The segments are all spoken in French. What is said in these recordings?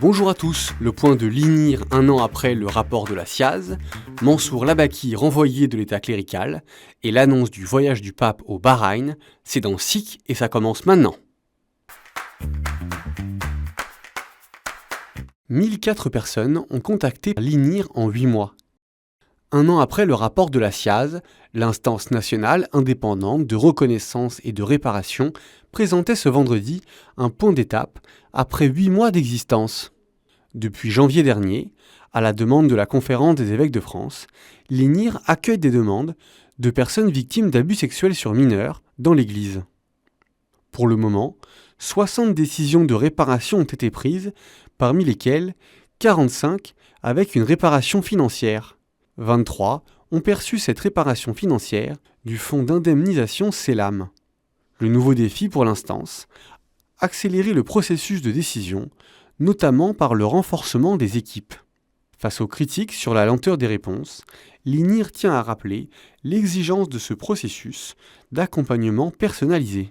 Bonjour à tous, le point de l'INIR un an après le rapport de la SIAZ, Mansour Labaki renvoyé de l'état clérical, et l'annonce du voyage du pape au Bahreïn, c'est dans SIC et ça commence maintenant. 1004 personnes ont contacté l'INIR en 8 mois. Un an après le rapport de la SIAZ, l'instance nationale indépendante de reconnaissance et de réparation présentait ce vendredi un point d'étape après 8 mois d'existence. Depuis janvier dernier, à la demande de la Conférence des évêques de France, l'INIR accueille des demandes de personnes victimes d'abus sexuels sur mineurs dans l'Église. Pour le moment, 60 décisions de réparation ont été prises, parmi lesquelles 45 avec une réparation financière. 23 ont perçu cette réparation financière du fonds d'indemnisation CELAM. Le nouveau défi pour l'instance, accélérer le processus de décision, notamment par le renforcement des équipes. Face aux critiques sur la lenteur des réponses, l'INIR tient à rappeler l'exigence de ce processus d'accompagnement personnalisé.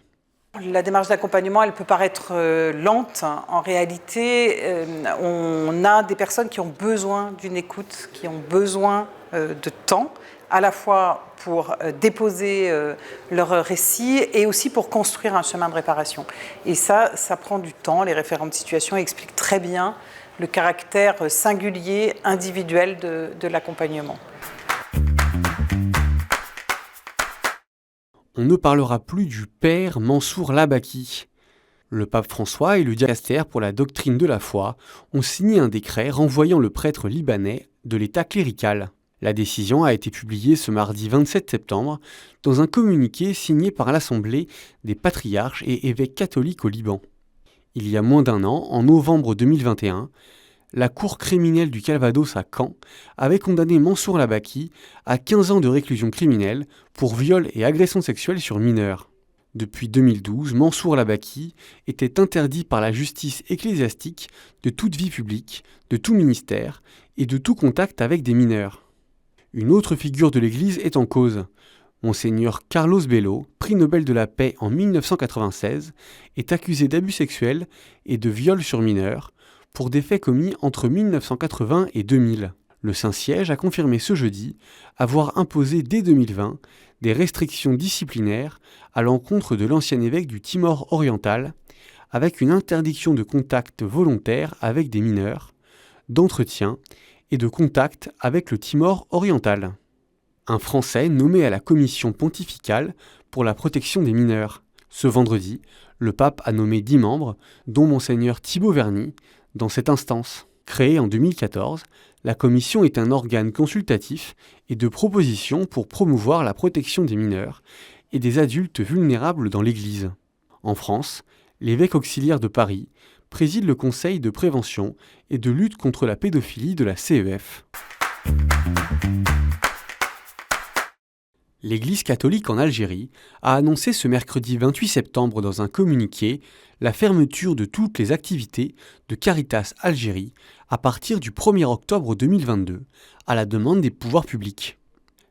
La démarche d'accompagnement, elle peut paraître lente. En réalité, on a des personnes qui ont besoin d'une écoute, qui ont besoin de temps, à la fois pour déposer leur récit et aussi pour construire un chemin de réparation. Et ça prend du temps. Les référents de situation expliquent très bien le caractère singulier, individuel de l'accompagnement. On ne parlera plus du père Mansour Labaki. Le pape François et le dicaster pour la doctrine de la foi ont signé un décret renvoyant le prêtre libanais de l'état clérical. La décision a été publiée ce mardi 27 septembre dans un communiqué signé par l'Assemblée des patriarches et évêques catholiques au Liban. Il y a moins d'un an, en novembre 2021, la Cour criminelle du Calvados à Caen avait condamné Mansour Labaki à 15 ans de réclusion criminelle pour viol et agression sexuelle sur mineurs. Depuis 2012, Mansour Labaki était interdit par la justice ecclésiastique de toute vie publique, de tout ministère et de tout contact avec des mineurs. Une autre figure de l'Église est en cause. Monseigneur Carlos Bello, prix Nobel de la paix en 1996, est accusé d'abus sexuels et de viol sur mineurs pour des faits commis entre 1980 et 2000. Le Saint-Siège a confirmé ce jeudi avoir imposé dès 2020 des restrictions disciplinaires à l'encontre de l'ancien évêque du Timor oriental, avec une interdiction de contact volontaire avec des mineurs, d'entretien et de contact avec le Timor oriental. Un Français nommé à la commission pontificale pour la protection des mineurs. Ce vendredi, le pape a nommé 10 membres, dont Monseigneur Thibaut Verny, dans cette instance. Créée en 2014, la commission est un organe consultatif et de proposition pour promouvoir la protection des mineurs et des adultes vulnérables dans l'Église. En France, l'évêque auxiliaire de Paris préside le Conseil de prévention et de lutte contre la pédophilie de la CEF. L'Église catholique en Algérie a annoncé ce mercredi 28 septembre dans un communiqué la fermeture de toutes les activités de Caritas Algérie à partir du 1er octobre 2022, à la demande des pouvoirs publics.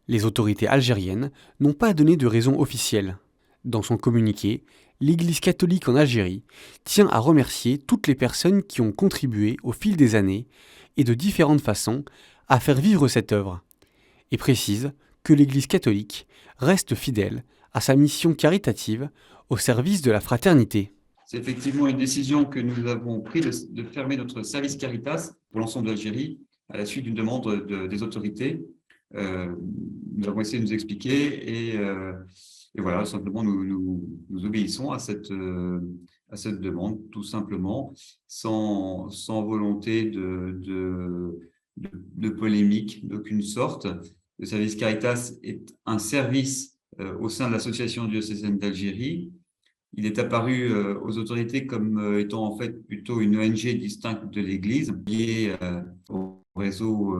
Les autorités algériennes n'ont pas donné de raison officielle. Dans son communiqué, l'Église catholique en Algérie tient à remercier toutes les personnes qui ont contribué au fil des années et de différentes façons à faire vivre cette œuvre, et précise que l'Église catholique reste fidèle à sa mission caritative au service de la fraternité. C'est effectivement une décision que nous avons prise de fermer notre service Caritas pour l'ensemble de l'Algérie à la suite d'une demande des autorités. Nous avons essayé de nous expliquer et voilà, simplement nous obéissons à cette demande, tout simplement, sans volonté de polémique d'aucune sorte. Le service Caritas est un service au sein de l'association diocésaine d'Algérie. Il est apparu aux autorités comme étant en fait plutôt une ONG distincte de l'Église, liée au réseau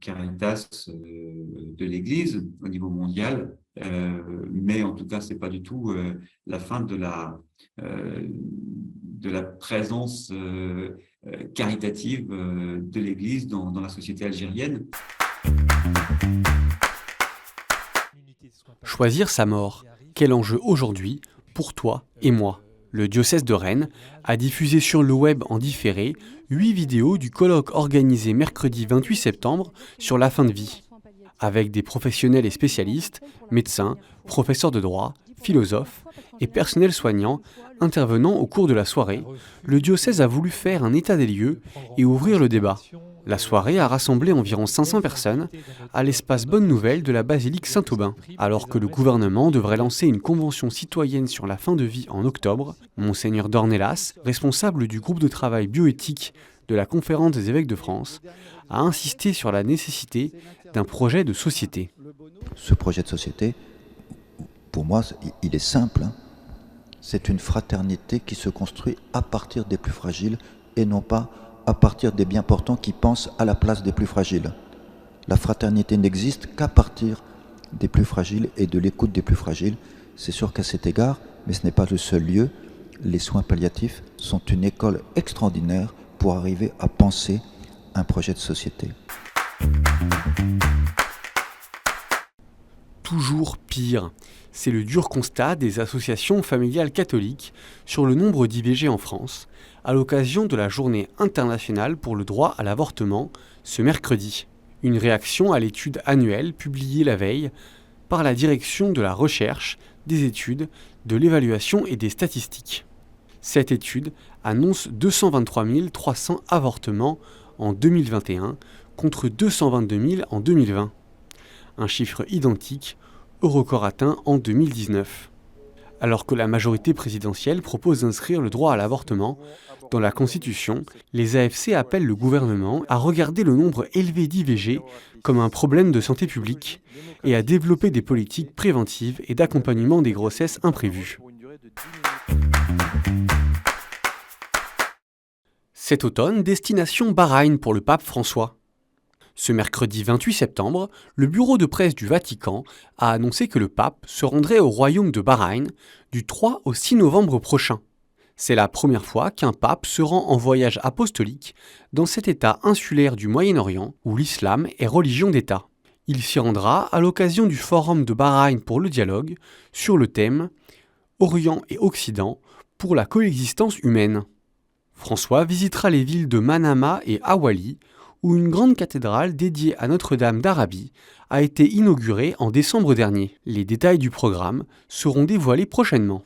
Caritas de l'Église au niveau mondial. Mais en tout cas, ce n'est pas du tout la fin de la présence caritative de l'Église dans la société algérienne. Choisir sa mort, quel enjeu aujourd'hui pour toi et moi? Le diocèse de Rennes a diffusé sur le web en différé 8 vidéos du colloque organisé mercredi 28 septembre sur la fin de vie, avec des professionnels et spécialistes, médecins, professeurs de droit, philosophes et personnels soignants intervenant au cours de la soirée. Le diocèse a voulu faire un état des lieux et ouvrir le débat. La soirée a rassemblé environ 500 personnes à l'espace Bonne Nouvelle de la basilique Saint-Aubin. Alors que le gouvernement devrait lancer une convention citoyenne sur la fin de vie en octobre, Monseigneur Dornelas, responsable du groupe de travail bioéthique de la Conférence des évêques de France, a insisté sur la nécessité d'un projet de société. Ce projet de société, pour moi, il est simple. C'est une fraternité qui se construit à partir des plus fragiles et non pas à partir des bien portants qui pensent à la place des plus fragiles. La fraternité n'existe qu'à partir des plus fragiles et de l'écoute des plus fragiles. C'est sûr qu'à cet égard, mais ce n'est pas le seul lieu, les soins palliatifs sont une école extraordinaire pour arriver à penser un projet de société. Toujours pire, c'est le dur constat des associations familiales catholiques sur le nombre d'IVG en France, à l'occasion de la Journée internationale pour le droit à l'avortement, ce mercredi. Une réaction à l'étude annuelle publiée la veille par la Direction de la recherche, des études, de l'évaluation et des statistiques. Cette étude annonce 223 300 avortements en 2021 contre 222 000 en 2020. Un chiffre identique au record atteint en 2019. Alors que la majorité présidentielle propose d'inscrire le droit à l'avortement dans la Constitution, les AFC appellent le gouvernement à regarder le nombre élevé d'IVG comme un problème de santé publique et à développer des politiques préventives et d'accompagnement des grossesses imprévues. Cet automne, destination Bahreïn pour le pape François. Ce mercredi 28 septembre, le bureau de presse du Vatican a annoncé que le pape se rendrait au royaume de Bahreïn du 3 au 6 novembre prochain. C'est la première fois qu'un pape se rend en voyage apostolique dans cet État insulaire du Moyen-Orient où l'islam est religion d'État. Il s'y rendra à l'occasion du Forum de Bahreïn pour le dialogue sur le thème « Orient et Occident pour la coexistence humaine ». François visitera les villes de Manama et Awali, où une grande cathédrale dédiée à Notre-Dame d'Arabie a été inaugurée en décembre dernier. Les détails du programme seront dévoilés prochainement.